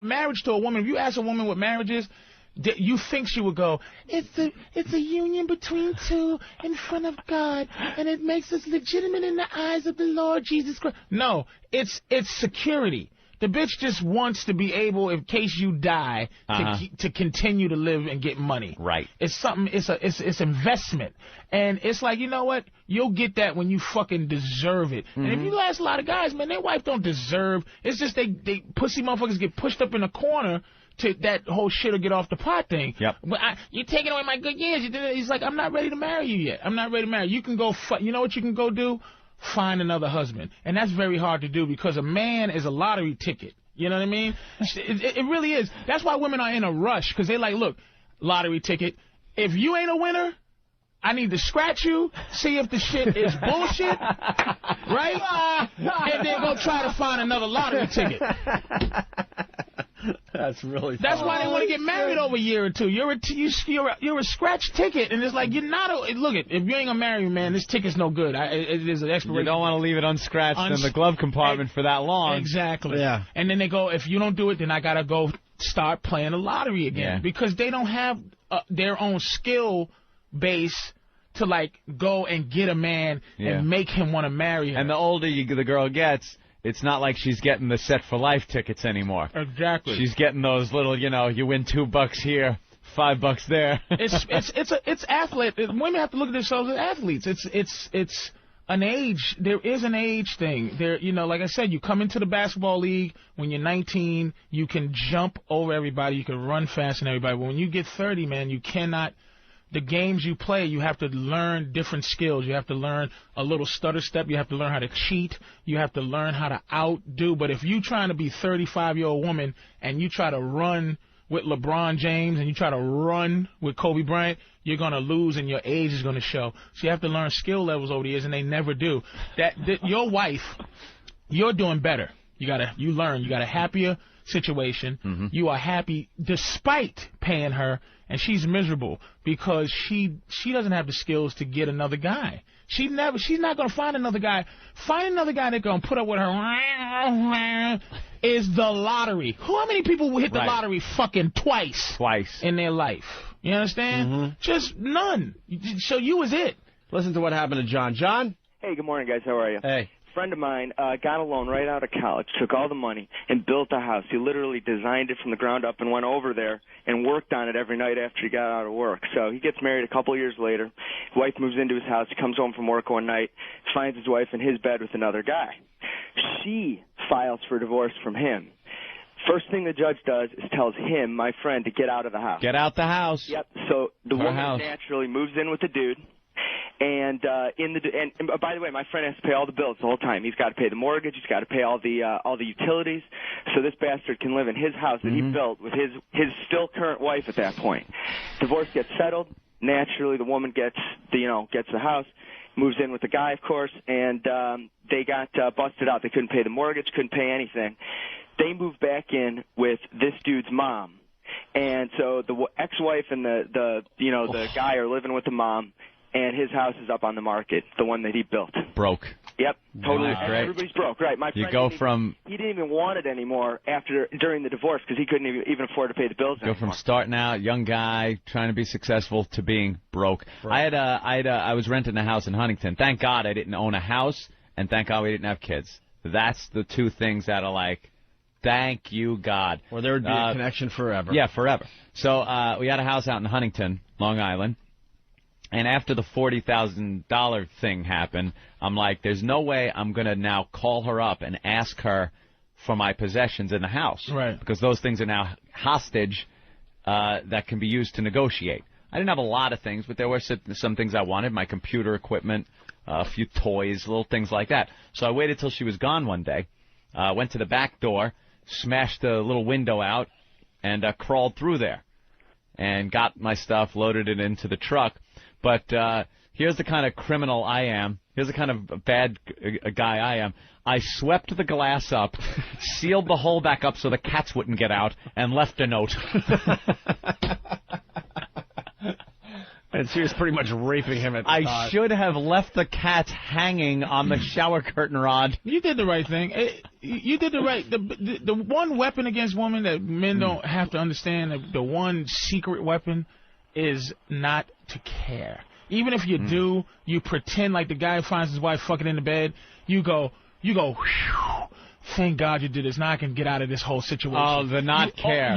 marriage to a woman, if you ask a woman what marriage is, you think she would go, it's a union between two in front of God, and it makes us legitimate in the eyes of the Lord Jesus Christ. No, it's security. The bitch just wants to be able, in case you die, to continue to live and get money. Right. It's something. It's investment, and it's like, you know what? You'll get that when you fucking deserve it. And if you ask a lot of guys, man, their wife don't deserve. It's just they pussy motherfuckers get pushed up in a corner. To that whole shit or get off the pot thing. Yep. But you're taking away my good years. He's like, I'm not ready to marry you yet. I'm not ready to marry you. You can go. You know what you can go do? Find another husband. And that's very hard to do because a man is a lottery ticket. You know what I mean? It really is. That's why women are in a rush, because they like, look, lottery ticket. If you ain't a winner, I need to scratch you, see if the shit is bullshit, right? And then go try to find another lottery ticket. That's really funny. That's why they want to get married over a year or two. You're a scratch ticket, and it's like, you're not a... Look, if you ain't gonna marry me, man, this ticket's no good. It is an expiration. You don't want to leave it unscratched in the glove compartment for that long. Exactly. Yeah. And then they go, if you don't do it, then I gotta go start playing the lottery again. Yeah. Because they don't have their own skill base to, like, go and get a man and make him want to marry her. And the older the girl gets... It's not like she's getting the set for life tickets anymore. Exactly. She's getting those little, you win $2 here, $5 there. It's athlete. Women have to look at themselves as athletes. It's an age. There is an age thing. There, like I said, you come into the basketball league when you're 19. You can jump over everybody. You can run faster than everybody. But when you get 30, man, you cannot. The games you play, you have to learn different skills. You have to learn a little stutter step. You have to learn how to cheat. You have to learn how to outdo. But if you trying to be 35-year-old woman and you try to run with LeBron James and you try to run with Kobe Bryant, you're going to lose and your age is going to show. So you have to learn skill levels over the years, and they never do. Your wife, you're doing better. You learn. You got a happier situation. Mm-hmm. You are happy despite paying her, and she's miserable because she doesn't have the skills to get another guy. She's not going to find another guy. Find another guy that's going to put up with her is the lottery. How many people will hit the lottery fucking twice in their life? You understand? Mm-hmm. Just none. So you was it. Listen to what happened to John. John? Hey, good morning, guys. How are you? Hey. Friend of mine got a loan right out of college, took all the money, and built a house. He literally designed it from the ground up and went over there and worked on it every night after he got out of work. So he gets married a couple of years later. His wife moves into his house. He comes home from work one night, finds his wife in his bed with another guy. She files for divorce from him. First thing the judge does is tells him, my friend, to get out of the house. Get out the house. Yep. So the woman naturally moves in with the dude. And by the way, my friend has to pay all the bills the whole time. He's got to pay the mortgage. He's got to pay all the utilities. So this bastard can live in his house that he built with his still current wife at that point. Divorce gets settled. Naturally, the woman gets the house, moves in with the guy, of course, and they got busted out. They couldn't pay the mortgage, couldn't pay anything. They moved back in with this dude's mom, and so the ex-wife and the guy are living with the mom. And his house is up on the market, the one that he built. Broke. Yep, totally. Wow. Everybody's broke, right? My friend, he didn't even want it anymore during the divorce because he couldn't even afford to pay the bills anymore. Go from starting out, young guy, trying to be successful, to being broke. I was renting a house in Huntington. Thank God I didn't own a house, and thank God we didn't have kids. That's the two things that are like, thank you, God. Or there would be a connection forever. Yeah, forever. So we had a house out in Huntington, Long Island. And after the $40,000 thing happened, I'm like, there's no way I'm going to now call her up and ask her for my possessions in the house. Right. Because those things are now hostage that can be used to negotiate. I didn't have a lot of things, but there were some things I wanted, my computer equipment, a few toys, little things like that. So I waited till she was gone one day, went to the back door, smashed the little window out, and crawled through there and got my stuff, loaded it into the truck. But here's the kind of criminal I am. Here's the kind of bad guy I am. I swept the glass up, sealed the hole back up so the cats wouldn't get out, and left a note. And she was pretty much raping him at the I should have left the cats hanging on the shower curtain rod. You did the right thing. You did the right. The one weapon against women that men don't have to understand, the one secret weapon is not to care. Even if you do, you pretend like the guy finds his wife fucking in the bed. You go, whew, thank God you did this. Now I can get out of this whole situation. Oh, the not care.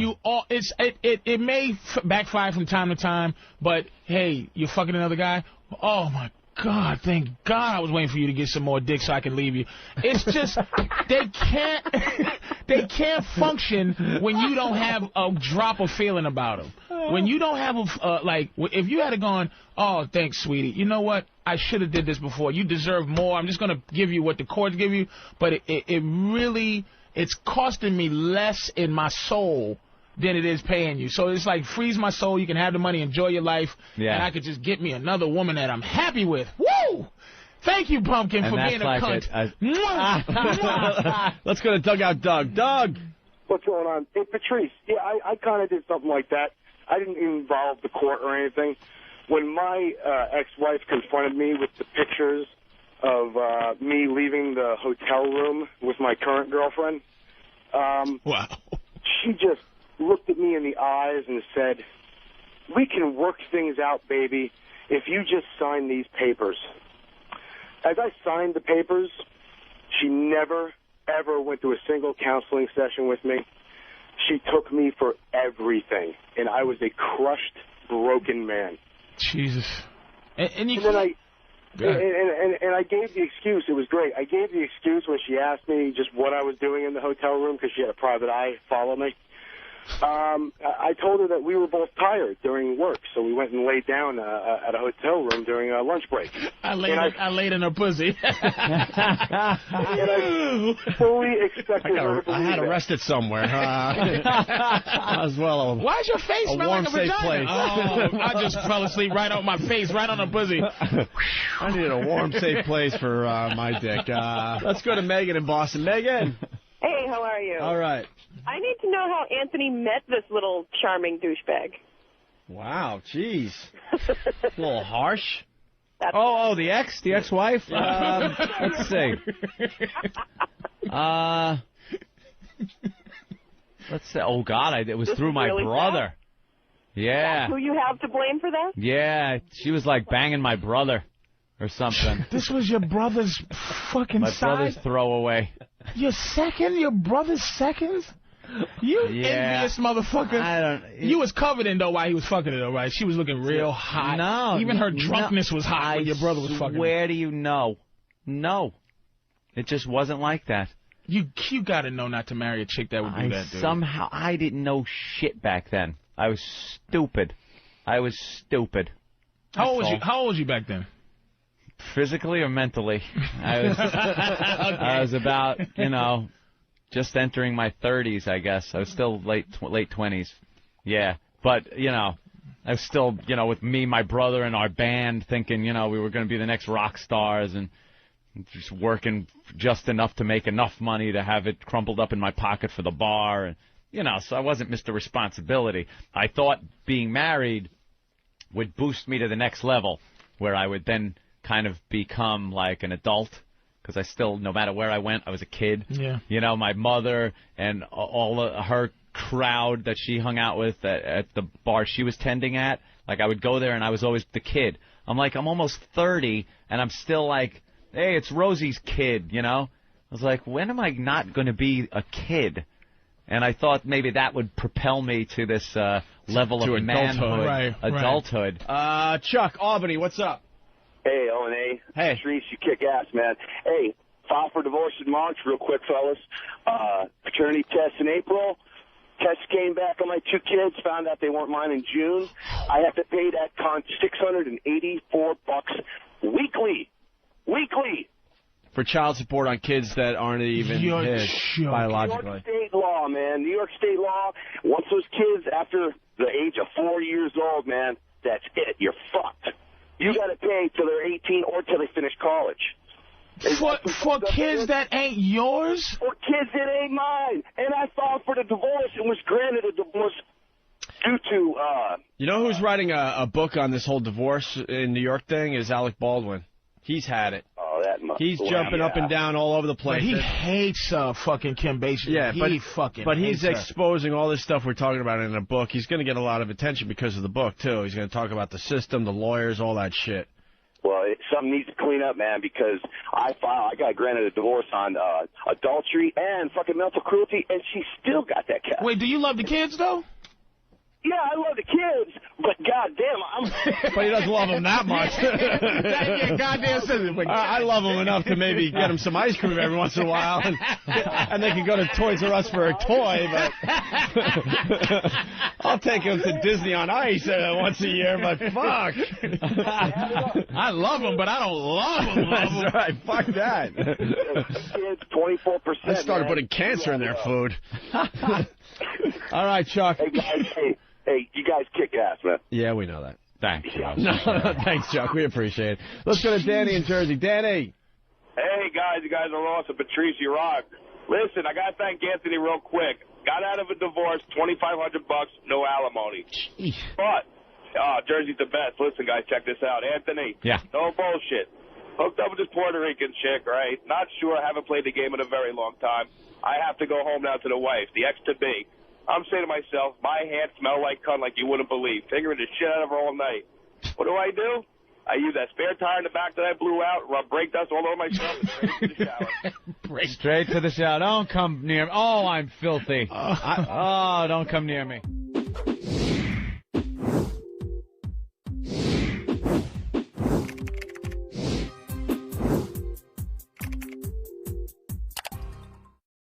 It may backfire from time to time, but hey, you're fucking another guy. Oh my God, thank God I was waiting for you to get some more dick so I can leave you. It's just they can't function when you don't have a drop of feeling about them. When you don't have if you had gone, oh, thanks, sweetie. You know what? I should have did this before. You deserve more. I'm just gonna give you what the courts give you, but it's costing me less in my soul than it is paying you. So it's like, freeze my soul, you can have the money, enjoy your life, and I could just get me another woman that I'm happy with. Woo! Thank you, Pumpkin, for being a cunt. Let's go to Dugout Doug. Doug! What's going on? Hey, Patrice, yeah, I kind of did something like that. I didn't involve the court or anything. When my ex-wife confronted me with the pictures of me leaving the hotel room with my current girlfriend, wow, she just looked at me in the eyes and said, we can work things out, baby, if you just sign these papers. As I signed the papers, she never, ever went to a single counseling session with me. She took me for everything, and I was a crushed, broken man. Jesus. And I gave the excuse. It was great. I gave the excuse when she asked me just what I was doing in the hotel room because she had a private eye follow me. I told her that we were both tired during work, so we went and laid down at a hotel room during a lunch break. I laid in her pussy. And I fully expected her to I had arrested somewhere. As well. Why's your face smell like a safe vagina? place. Oh, I just fell asleep right on my face, right on her pussy. I needed a warm, safe place for my dick. Let's go to Megan in Boston. Megan! Hey, how are you? All right. I need to know how Anthony met this little charming douchebag. Wow, jeez. A little harsh. The ex-wife? Let's see. Let's say, oh, God, it was through my really brother. Bad? Yeah. That's who you have to blame for that? Yeah, she was like banging my brother or something. This was your brother's fucking my side? brother's throwaway. Your second? Your brother's second? You envious motherfucker. You was covered in, though, while he was fucking her, though, right? She was looking real hot. No. Even her drunkenness was hot when your brother was fucking her. Where do you know? No. It just wasn't like that. You got to know not to marry a chick that would do that, dude. Somehow, I didn't know shit back then. I was stupid. How old was you back then? Physically or mentally? I was about, just entering my 30s, I guess. I was still late 20s. Yeah. But, I was still, with me, my brother, and our band thinking, we were going to be the next rock stars and just working just enough to make enough money to have it crumpled up in my pocket for the bar. And, so I wasn't Mr. Responsibility. I thought being married would boost me to the next level where I would then kind of become like an adult, because I still, no matter where I went, I was a kid. Yeah. My mother and all of her crowd that she hung out with at the bar she was tending at, like I would go there and I was always the kid. I'm almost 30 and I'm still like, hey, it's Rosie's kid, I was like, when am I not going to be a kid? And I thought maybe that would propel me to this level of manhood, adulthood. Right. Chuck, Albany, what's up? Hey, O&A. Hey. Patrice, you kick ass, man. Hey, file for divorce in March, real quick, fellas. Paternity test in April. Test came back on my 2 kids, found out they weren't mine in June. I have to pay that cunt $684 weekly. Weekly. For child support on kids that aren't even his biologically. New York State law, man. New York State law. Once those kids, after the age of 4 years old, man, that's it. You're fucked. You got to pay till they're 18 or till they finish college. For kids that ain't yours? For kids that ain't mine. And I filed for the divorce and was granted a divorce due to... You know who's writing a book on this whole divorce in New York thing is Alec Baldwin. He's had it. Oh, follow that. He's jumping up and down all over the place. But he hates fucking Kim Basinger. Yeah, but he's hates exposing all this stuff we're talking about in a book. He's going to get a lot of attention because of the book, too. He's going to talk about the system, the lawyers, all that shit. Well, something needs to clean up, man, because I got granted a divorce on adultery and fucking mental cruelty, and she still got that cat. Wait, do you love the kids, though? Yeah, I love the kids, but goddamn, But he doesn't love them that much. Yeah, goddamn says it. I love him enough to maybe get him some ice cream every once in a while, and they can go to Toys R Us for a toy, but I'll take him to Disney on Ice once a year, but fuck. I love him, but I don't love him. That's right, fuck that. kids, 24%. I started putting cancer in their food. All right, Chuck. Hey, guys, hey, you guys kick ass, man. Yeah, we know that. Thanks. No, thanks, Chuck. We appreciate it. Let's go to Danny in Jersey. Danny. Hey, guys, you guys are awesome. Patrice, you rock. Listen, I got to thank Anthony real quick. Got out of a divorce, $2,500, no alimony. Jeez. But, Jersey's the best. Listen, guys, check this out. Anthony, Yeah. no bullshit. Hooked up with this Puerto Rican chick, right? Not sure, haven't played the game in a very long time. I have to go home now to the wife, the ex-to-be. I'm saying to myself, my hands smell like cunt like you wouldn't believe. Fingering the shit out of her all night. What do? I use that spare tire in the back that I blew out, rub brake dust all over myself, and straight to the shower. Straight to the shower. Don't come near me. Oh, I'm filthy. Oh, don't come near me.